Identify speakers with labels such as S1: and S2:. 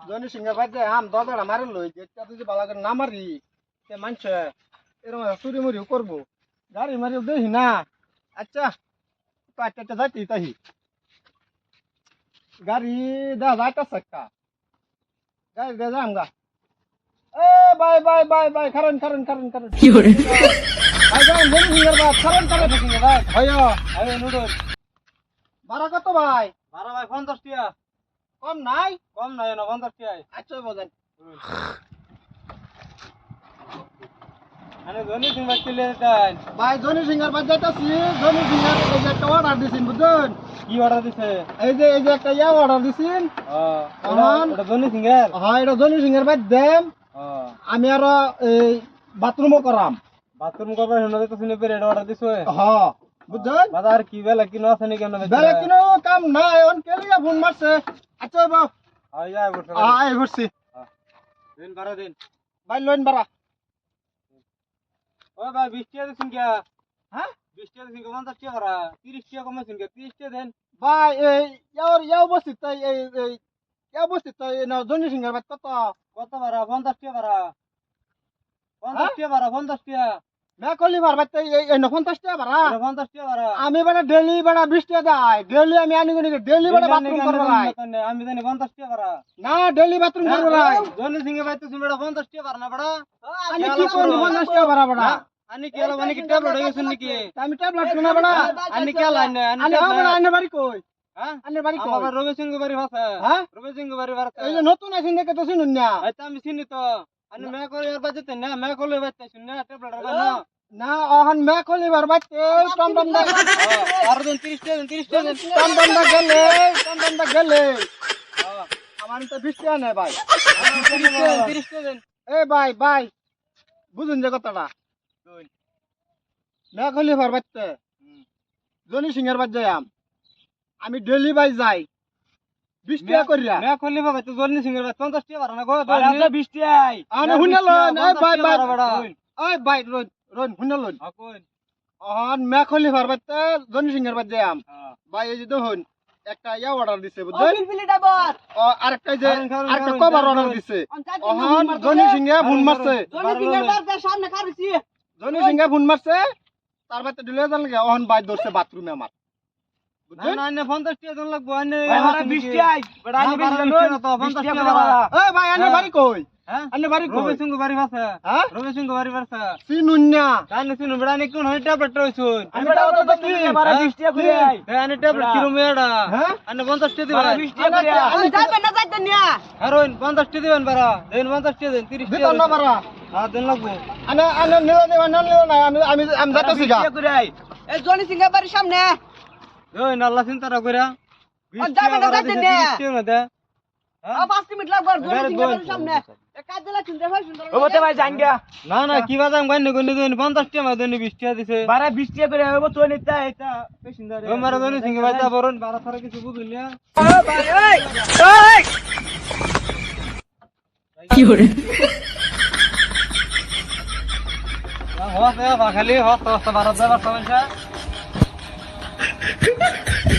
S1: Johnny সিংহে বাজে আম দরজাটা মারি লই যেটা তুই বালা করে না মারি সে মানছে এরকম চুরি মুড়ি করবো গাড়ি মারি দেখি না আচ্ছা পাঁচটা যাইতে তাহি গাড়ি দেখা যাইতা সাক্কা গাড়ি দে যাম গা এ বাই বাই বাই বাই কারণ
S2: কি করে
S1: ভাই যান জনি সিংহের বাপ কারণ সিংহে ভাই হয়ো আরে নুডল ভাড়া কত ভাই
S3: ভাড়া ভাই 50 টাকা
S1: কম নাই
S3: কম নাই না 50 টাকা
S1: আচ্ছা বলেন
S3: মানে ধনী সিং বাচ্চা লিয়ে দেন
S1: ভাই জনি সিংহের বাপ যাইতাছি জনি সিংহের এই যে একটা অর্ডার দিছেন বুঝছেন
S3: কি অর্ডার দিছে
S1: এই যে একটা অর্ডার দিছেন
S3: এটা ধনী সিং এর
S1: হ্যাঁ এটা জনি সিংহের বাপ দেম আমি আর এই বাথরুমও করাম
S3: বাথরুম করবে শুনে তো শুনে পেরে অর্ডার দিছে
S1: হ্যাঁ বুঝছেন
S3: বাজার কি বেলা কি না আছে নি কেন
S1: বেলা কিনো কাম নাই অন কেলিয়া ফোন মারছে আচ্ছা বাপ
S3: আই যাই বসে
S1: আয় বসছি
S3: দিন ভাড়া দিন
S1: ভাই লোন বাড়া
S3: ও ভাই 20 টাকা দিছেন কি
S1: হ্যাঁ
S3: 20 টাকা দিছেন 50 টাকা ভাড়া 30 টাকা কমাইছেন কি 30 টাকা দেন
S1: ভাই এই ইয়াও বসছি তাই এই ইয়াও বসছি তাই না জনি সিংহের বাপ
S3: কত ভাড়া 50 টাকা ভাড়া 50 টাকা ভাড়া 50 টাকা
S1: মেকলি ভাড়া তাই এই 50 টাকা ভাড়া
S3: 50 টাকা ভাড়া
S1: আমি বেটা ডেলি বেটা 20 টাকা দেয় ডেলি আমি আনি গনি ডেলি বেটা বাথরুম করব লাই
S3: আমি জানি 50 টাকা ভাড়া
S1: না ডেলি বাথরুম করব লাই
S3: জনি সিং এর ভাই তো তুমি 50 টাকা ভাড়া না ভাড়া
S1: আমি কি করব 50 টাকা ভাড়া বেটা
S3: আনি কি হলো মানে কি ট্যাবলেট হয়ে গেছেন নাকি
S1: আমি ট্যাবলেট কিনা বেটা
S3: আনি কি হলো আনি
S1: আনি বেটা আনি বাড়ি কই
S3: হ্যাঁ
S1: আনি বাড়ি কই
S3: আমার রবি সিং বাড়ি ভাষা
S1: হ্যাঁ
S3: রবি সিং বাড়ি ভাষা
S1: এই যে নতুন আছেন দেখে তো শুনুন না
S3: এই তো আমি চিনি তো আনি মে করে আর বাজতে না মে কলে বাজতে শুন না ট্যাবলেট আর না
S1: না অহন মেকলি ভাড়া বাইতে টম টম দা
S3: আর দিন 30 টাকা 30 টাকা
S1: টম টম দা গেলে আমার তো 20 টাকা নেই ভাই
S3: 30 টাকা দেন
S1: এ ভাই বুঝুন যে কথাটা মেকলি ভাড়া বাইতে জনি সিংহের বাদ যাই আমি ডেলি বাই যাই 20 টাকা করিয়া
S3: মে কলে বাবা তো জনি সিং এর 50 টাকা ভাড়া না গো 20 টাকা
S1: আনে হুনালো এই ভাই ভাই রন হুনালো
S3: কোন
S1: অহন মেকলি ভাড়া বাইতে জনি সিংহের বাদ যাই ভাই এই যে দেখুন একটা অর্ডার দিছে বুঝছেন আরেকটা যে আরেকটা কভার অর্ডার দিছে অহন জনি সিংহে ফোন মারছে জনি সিংহে ফোন মারছে তার বাদে দিলে জান লাগে অহন ভাই ধরছে বাথরুমে আমার বুঝছেন
S3: না না 50 টাকা দেন লাগবো আনে
S1: 20 টাকা
S3: বড় আনি 20 টাকা তো 50 টাকা ভাড়া
S1: এই ভাই আনে বাড়ি কই
S3: হ্যাঁ
S1: আনে বাড়ি কই
S3: রবি সিং বাড়ি ভাষা
S1: হ্যাঁ
S3: রবি সিং বাড়ি ভাষা
S1: সিনুন্না
S3: কানে শুনুন বড় আনি কোন হয় ট্যাবলেট রইছুন
S1: আমি তো দেখি
S3: 20 টাকা করে আই আনে ট্যাবলেট কিরো মেডা
S1: হ্যাঁ
S3: আনে 50 টাকা দিবেন
S1: 20 টাকা করিয়া
S4: আমি যাবেন না যাইতেন না
S3: হেরোইন 50 টাকা দিবেন বাড়া দেন 50 টাকা দেন 30
S1: দিতাম না
S3: টাকা
S1: বাড়া
S3: হ্যাঁ দেন লাগবো
S1: আনে নিলো না আমি যাইতাছি গা
S4: এই জনি সিংহের বাড়ির সামনে
S3: ওই নাল্লা চিন্তা কইরা 20
S4: যাবেন না যাইতেন না
S3: 30 টাকা দে
S4: 5 মিনিট লাগবে জনি সিংহের বাড়ির সামনে এ কাজ দিলা চিন্তা ভাই সুন্দর
S2: ওতে ভাই জান গা
S3: না না কি বাজাম গান গনে দেন 50 টাকা দেন 20 টাকা দিছে
S2: বারা 20 টাকা করে হইব তো নিতা এটা পেশিন্দার
S3: ও মারা দনি সিং বাজা বরন 12 সারা কিছু বুঝুন না
S2: ও ভাই ওই কি করে
S3: হস খালি হস 12 সমস্যা